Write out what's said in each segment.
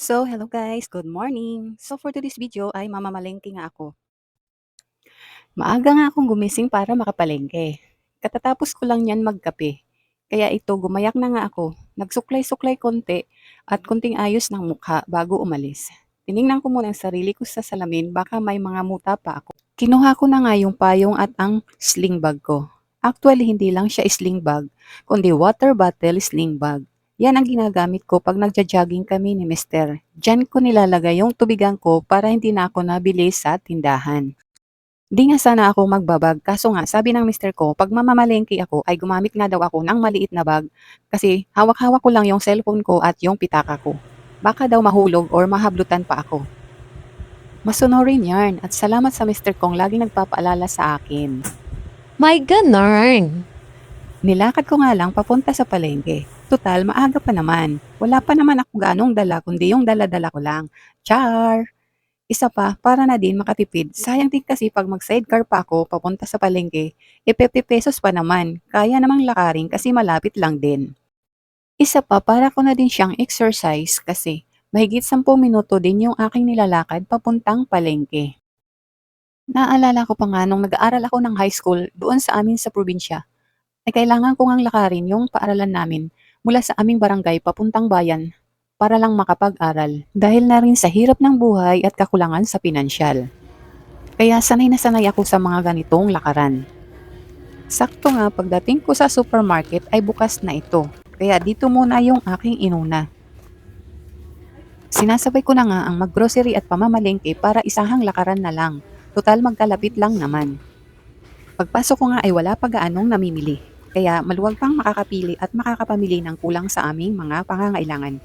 So, hello guys, good morning. So, for today's video ay mamamalengke nga ako. Maaga nga akong gumising para makapalengke. Katatapos ko lang yan magkape. Kaya ito, gumayak na nga ako. Nagsuklay-suklay konti at konting ayos ng mukha bago umalis. Tiningnan ko muna ang sarili ko sa salamin, baka may mga muta pa ako. Kinuha ko na nga yung payong at ang sling bag ko. Actually, hindi lang siya sling bag, kundi water bottle sling bag. Yan ang ginagamit ko pag nagja-jogging kami ni Mister. Diyan ko nilalagay yung tubigan ko para hindi na ako nabili sa tindahan. Di nga sana ako magbabag, kaso nga sabi ng mister ko, pag mamamalengke ako ay gumamit nga daw ako ng maliit na bag kasi hawak-hawak ko lang yung cellphone ko at yung pitaka ko. Baka daw mahulog or mahablutan pa ako. Masunurin yarn at salamat sa mister kong laging nagpapaalala sa akin. May ganarn. Nilakad ko nga lang papunta sa palengke. Tutal, maaga pa naman. Wala pa naman ako ganong dala kundi yung dala-dala ko lang. Char! Isa pa, para na din makatipid. Sayang din kasi pag mag-sidecar pa ako papunta sa palengke, 50 pesos pa naman. Kaya namang lakarin kasi malapit lang din. Isa pa, para ko na din siyang exercise kasi mahigit 10 minuto din yung aking nilalakad papuntang palengke. Naalala ko pa nga nung nag-aaral ako ng high school doon sa amin sa probinsya, ay kailangan ko ngang lakarin yung paaralan namin mula sa aming barangay papuntang bayan para lang makapag-aral dahil na rin sa hirap ng buhay at kakulangan sa pinansyal. Kaya sanay na sanay ako sa mga ganitong lakaran. Sakto nga pagdating ko sa supermarket ay bukas na ito. Kaya dito muna yung aking inuna. Sinasabay ko na nga ang maggrocery at pamamalengke para isahang lakaran na lang. Total magkalapit lang naman. Pagpasok ko nga ay wala pa gaanong namimili. Kaya maluwag pang makakapili at makakapamili ng kulang sa aming mga pangangailangan.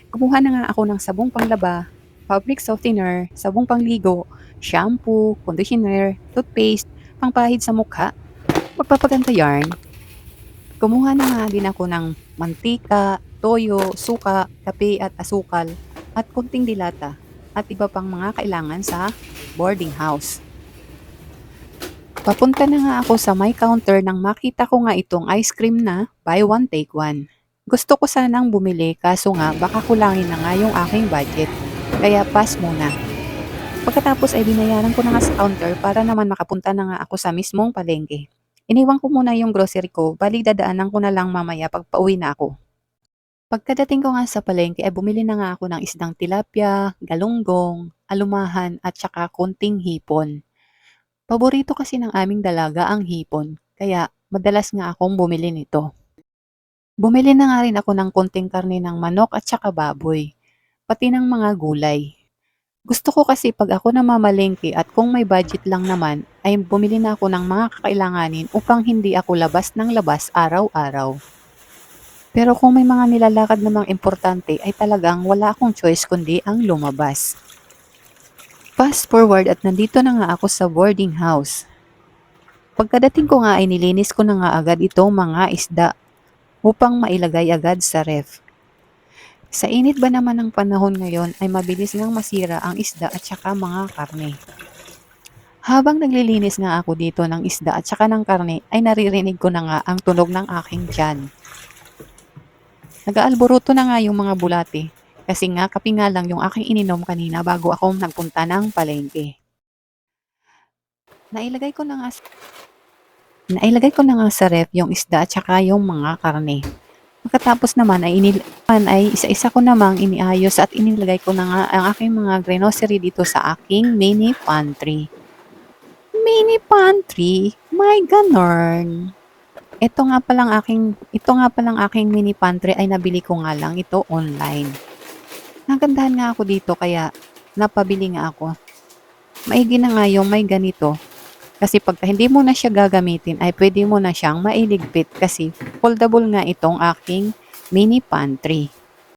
Kumuha na nga ako ng sabong panglaba, fabric softener, sabong pangligo, shampoo, conditioner, toothpaste, pangpahid sa mukha, pagpapaganda yarn. Kumuha na nga din ako ng mantika, toyo, suka, kape at asukal, at kunting dilata, at iba pang mga kailangan sa boarding house. Papunta na nga ako sa may counter nang makita ko nga itong ice cream na buy one take one. Gusto ko sanang bumili kaso nga baka kulangin na nga yung aking budget. Kaya pass muna. Pagkatapos ay binayaran ko na nga sa counter para naman makapunta na nga ako sa mismong palengke. Iniwan ko muna yung grocery ko, bali dadaanan ko na lang mamaya pag pauwi na ako. Pagkadating ko nga sa palengke ay bumili na nga ako ng isdang tilapia, galunggong, alumahan at saka kunting hipon. Paborito kasi ng aming dalaga ang hipon, kaya madalas nga akong bumili nito. Bumili na nga rin ako ng konting karne ng manok at saka baboy, pati ng mga gulay. Gusto ko kasi pag ako namamalengke at kung may budget lang naman, ay bumili na ako ng mga kakailanganin upang hindi ako labas ng labas araw-araw. Pero kung may mga nilalakad namang importante ay talagang wala akong choice kundi ang lumabas. Fast forward at nandito na nga ako sa boarding house. Pagkadating ko nga ay nilinis ko na nga agad itong mga isda upang mailagay agad sa ref. Sa init ba naman ng panahon ngayon ay mabilis ngang masira ang isda at saka mga karne. Habang naglilinis nga ako dito ng isda at saka ng karne ay naririnig ko na nga ang tunog ng aking tiyan. Nag-aalboruto na nga yung mga bulate kasi nga kape nga lang yung aking ininom kanina bago ako nagpunta ng palengke. Nailagay ko na nga sa ref yung isda at saka yung mga karne. Pagkatapos naman ay isa-isa ko namang iniayos at inilagay ko na nga ang aking mga grocery dito sa aking mini pantry. Mini pantry? My ganorn! Ito nga palang aking mini pantry ay nabili ko nga lang ito online. Nagandahan nga ako dito kaya napabili nga ako. Maigi na nga yung may ganito. Kasi pagka hindi mo na siya gagamitin ay pwede mo na siyang mailigpit kasi foldable nga itong aking mini pantry.